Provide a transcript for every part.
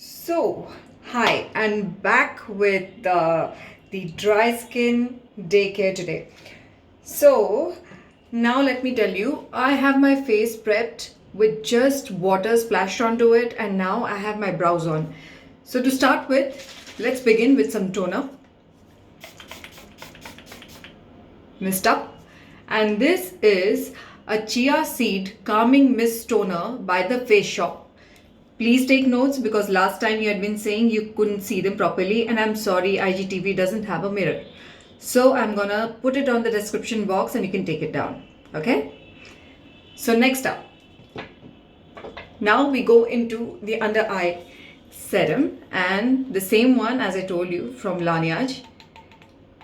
So, hi, and back with the dry skin daycare today. So, now let me tell you, I have my face prepped with just water splashed onto it, and now I have my brows on. So, to start with, let's begin with some toner. Mist up. And this is a chia seed calming mist toner by the Face Shop. Please take notes because last time you had been saying you couldn't see them properly, and I'm sorry, IGTV doesn't have a mirror. So I'm gonna put it on the description box and you can take it down. Okay? So next up, now we go into the under eye serum, and the same one as I told you from Laneige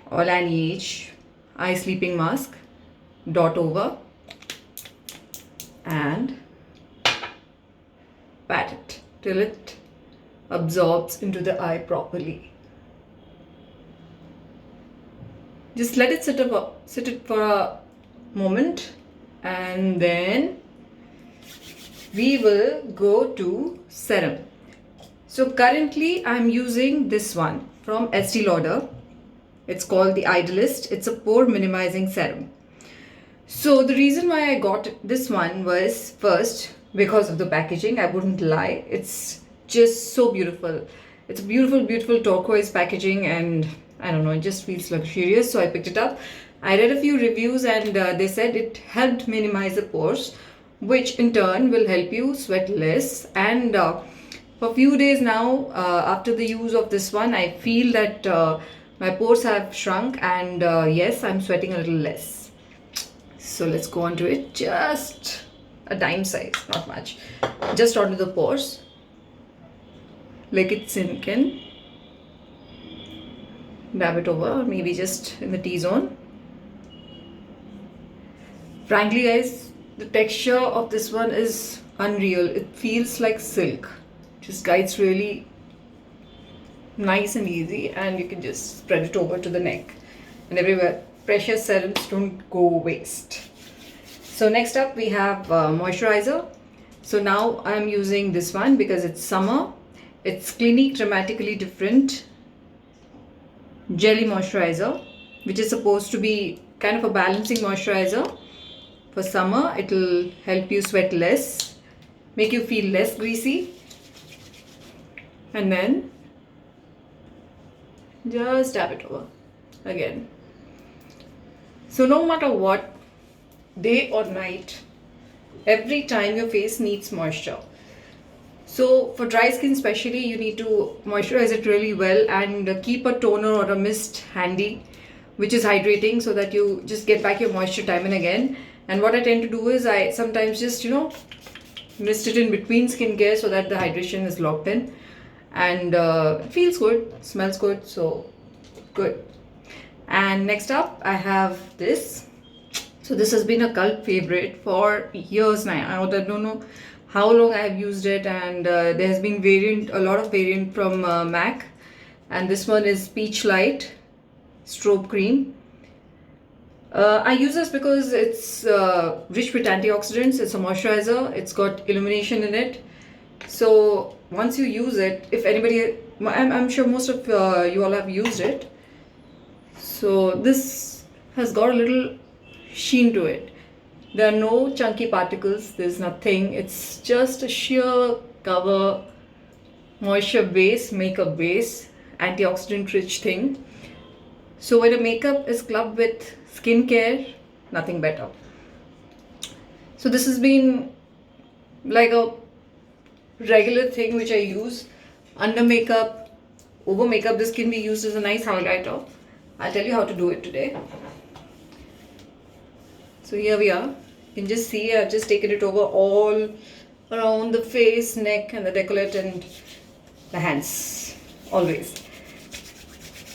or Laneige eye sleeping mask, dot over and pat it till it absorbs into the eye properly. Just let it sit for a moment, and then we will go to serum. So currently I'm using this one from Estee Lauder. It's called the Idealist. It's a pore minimizing serum. So the reason why I got this one was first because of the packaging. I wouldn't lie, it's just so beautiful. It's a beautiful turquoise packaging, and I don't know, it just feels luxurious, so I picked it up. I read a few reviews and they said it helped minimize the pores, which in turn will help you sweat less. And for a few days now, after the use of this one, I feel that my pores have shrunk, and yes, I'm sweating a little less. So let's go on to it. Just a dime size, not much. Just onto the pores. Let it sink in. Dab it over, or maybe just in the T-zone. Frankly guys, the texture of this one is unreal. It feels like silk. Just guides really nice and easy, and you can just spread it over to the neck and everywhere. Precious serums don't go waste. So next up we have moisturizer. So now I'm using this one because it's summer. It's Clinique Dramatically Different Jelly Moisturizer, which is supposed to be kind of a balancing moisturizer. For summer, it'll help you sweat less, make you feel less greasy, and then just dab it over again. So no matter what, day or night, every time your face needs moisture. So for dry skin especially, you need to moisturize it really well and keep a toner or a mist handy, which is hydrating, so that you just get back your moisture time and again. And what I tend to do is I sometimes just, mist it in between skincare so that the hydration is locked in. And it feels good, smells good, so good. And next up I have this. So this has been a cult favorite for years now. I don't know how long I have used it, and there has been a lot of variant from MAC, and this one is Peachlite Strobe Cream. I use this because it's rich with antioxidants. It's a moisturizer. It's got illumination in it. So once you use it, if anybody, I'm sure most of you all have used it. So this has got a little sheen to it. There are no chunky particles. There's nothing. It's just a sheer cover, moisture base, makeup base, antioxidant rich thing. So when a makeup is clubbed with skincare, nothing better. So this has been like a regular thing which I use under makeup, over makeup. This can be used as a nice highlighter. I'll tell you how to do it today. So here we are. You can just see I've just taken it over all around the face, neck, and the décolleté and the hands, always.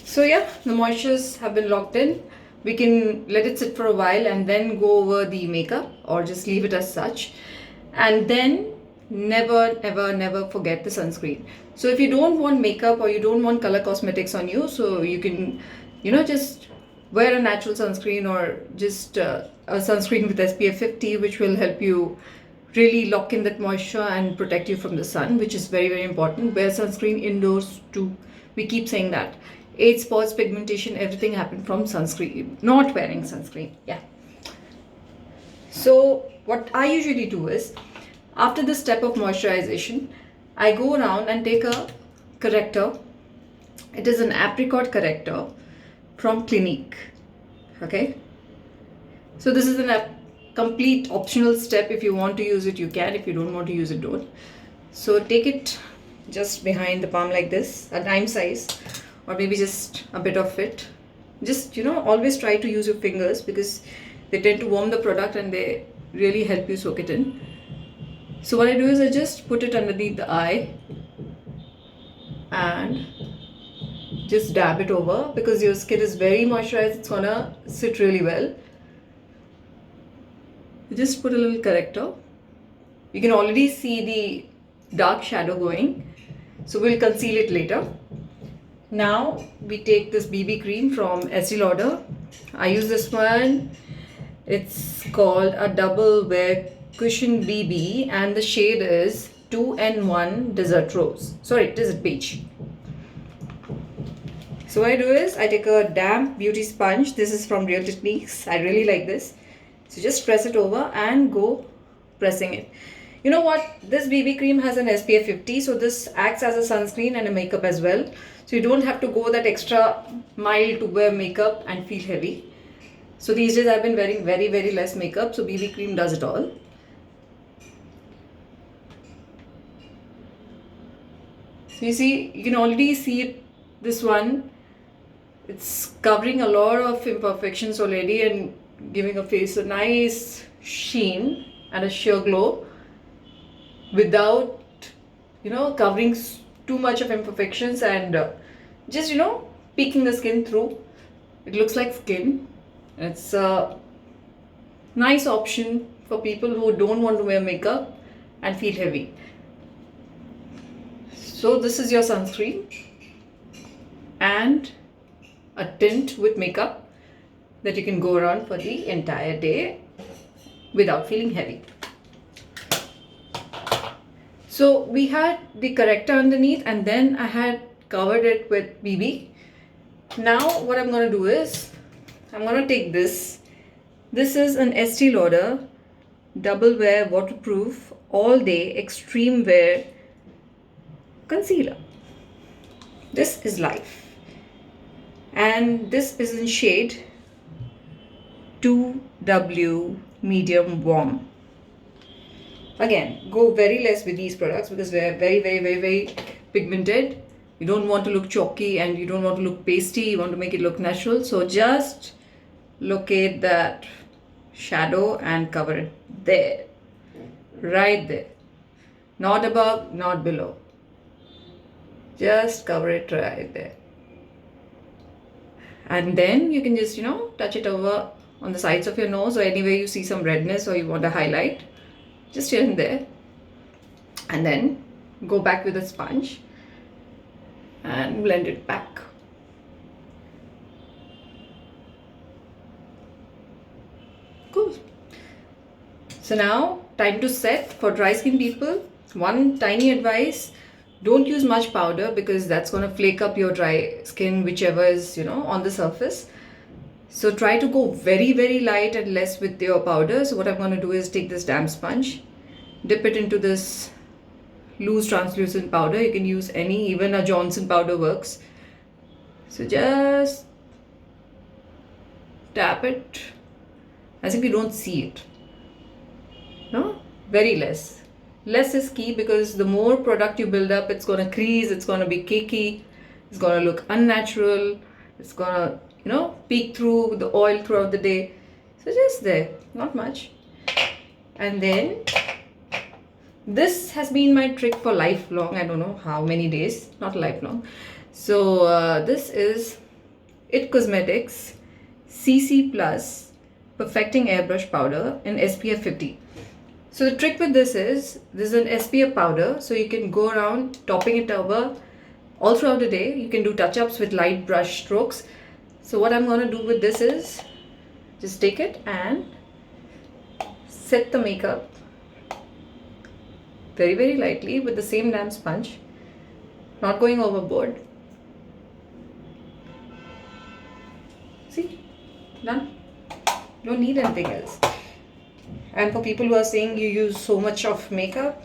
So yeah, the moistures have been locked in. We can let it sit for a while and then go over the makeup, or just leave it as such. And then never ever forget the sunscreen. So if you don't want makeup or you don't want color cosmetics on you, so you can just wear a natural sunscreen, or just a sunscreen with SPF 50, which will help you really lock in that moisture and protect you from the sun, which is very, very important. Wear sunscreen indoors too. We keep saying that. Age, spots, pigmentation, everything happened from sunscreen, not wearing sunscreen. Yeah. So what I usually do is, after this step of moisturization, I go around and take a corrector. It is an apricot corrector from Clinique. Okay. So this is a complete optional step. If you want to use it, you can. If you don't want to use it, don't. So take it just behind the palm like this, a dime size, or maybe just a bit of it. Just, always try to use your fingers because they tend to warm the product and they really help you soak it in. So what I do is I just put it underneath the eye and just dab it over because your skin is very moisturized. It's gonna sit really well. Just put a little corrector. You can already see the dark shadow going, so we'll conceal it later. Now we take this BB cream from Estee Lauder. I use this one. It's called a double wear cushion BB and the shade is 2N1 Desert Rose. Sorry, Desert Beige. So what I do is I take a damp beauty sponge. This is from Real Techniques. I really like this. So just press it over and go pressing it. You know what? This BB cream has an SPF 50, so this acts as a sunscreen and a makeup as well. So you don't have to go that extra mile to wear makeup and feel heavy. So these days I've been wearing very, very less makeup, so BB cream does it all. So you see, you can already see it, this one. It's covering a lot of imperfections already and giving a face a nice sheen and a sheer glow without covering too much of imperfections and just peeking the skin through. It looks like skin. It's a nice option for people who don't want to wear makeup and feel heavy. So this is your sunscreen and a tint with makeup that you can go around for the entire day without feeling heavy. So we had the corrector underneath and then I had covered it with BB. Now what I'm going to do is I'm going to take this. This is an Estee Lauder Double Wear Waterproof All Day Extreme Wear Concealer. This is life. And this is in shade 2W Medium Warm. Again, go very less with these products because they're very, very, very, very pigmented. You don't want to look chalky and you don't want to look pasty. You want to make it look natural. So just locate that shadow and cover it there. Right there. Not above, not below. Just cover it right there. And then you can just, touch it over on the sides of your nose or anywhere you see some redness or you want to highlight. Just here and there. And then go back with a sponge and blend it back. Cool. So now, time to set. For dry skin people, one tiny advice. Don't use much powder because that's going to flake up your dry skin, whichever is, on the surface. So try to go very, very light and less with your powder. So what I'm going to do is take this damp sponge, dip it into this loose translucent powder. You can use any, even a Johnson powder works. So just tap it as if you don't see it. No? Very less. Less is key because the more product you build up, it's going to crease, it's going to be cakey, it's going to look unnatural, it's going to, peek through the oil throughout the day. So just there, not much. And then this has been my trick for lifelong. I don't know how many days, not lifelong. So this is It Cosmetics CC Plus Perfecting Airbrush Powder in SPF 50. So the trick with this is an SPF powder, so you can go around topping it over all throughout the day. You can do touch-ups with light brush strokes. So what I'm going to do with this is just take it and set the makeup very, very lightly with the same damn sponge, not going overboard. See, done. Don't need anything else. And for people who are saying you use so much of makeup,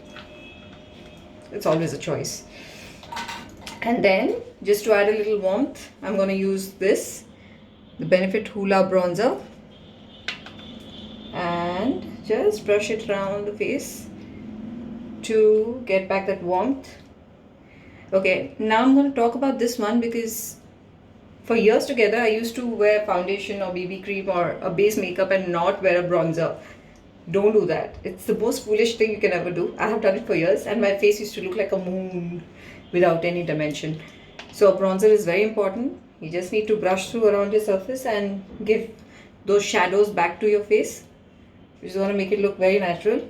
it's always a choice. And then, just to add a little warmth, I'm going to use this, the Benefit Hoola Bronzer, and just brush it around the face to get back that warmth. Okay, now I'm going to talk about this one because for years together I used to wear foundation or BB cream or a base makeup and not wear a bronzer. Don't do that. It's the most foolish thing you can ever do. I have done it for years and my face used to look like a moon without any dimension. So a bronzer is very important. You just need to brush through around your surface and give those shadows back to your face, which is going to make it look very natural.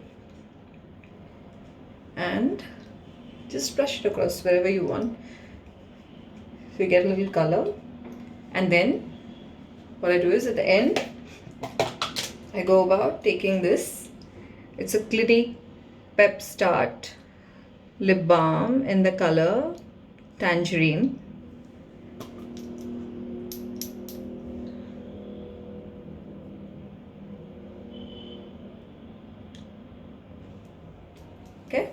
And just brush it across wherever you want, so you get a little color. And then what I do is at the end, I go about taking this. It's a Clinique Pep Start lip balm in the color Tangerine. Okay.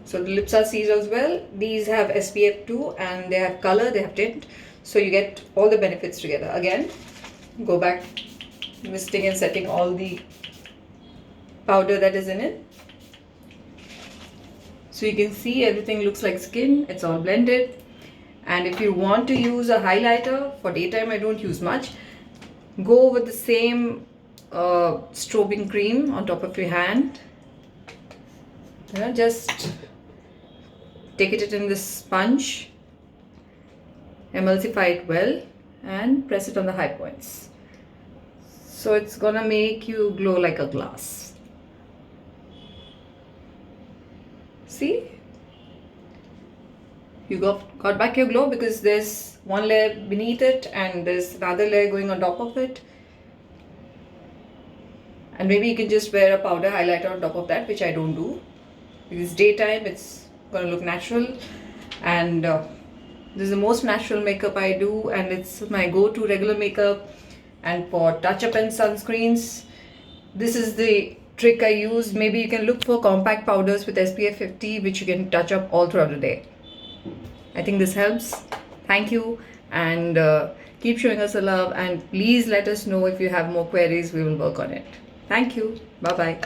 So the lips are seized as well. These have SPF 2 and they have color, they have tint. So you get all the benefits together. Again, go back, misting and setting all the powder that is in it. So you can see everything looks like skin. It's all blended. And if you want to use a highlighter, for daytime I don't use much. Go with the same strobing cream on top of your hand. Just take it in this sponge, emulsify it well and press it on the high points. So it's gonna make you glow like a glass. See? You got back your glow because there's one layer beneath it and there's another layer going on top of it. And maybe you can just wear a powder highlighter on top of that, which I don't do. Because daytime it's gonna look natural, and this is the most natural makeup I do, and it's my go-to regular makeup. And for touch-up and sunscreens, this is the trick I use. Maybe you can look for compact powders with SPF 50, which you can touch up all throughout the day. I think this helps. Thank you, and keep showing us a love, and please let us know if you have more queries. We will work on it. Thank you. Bye bye.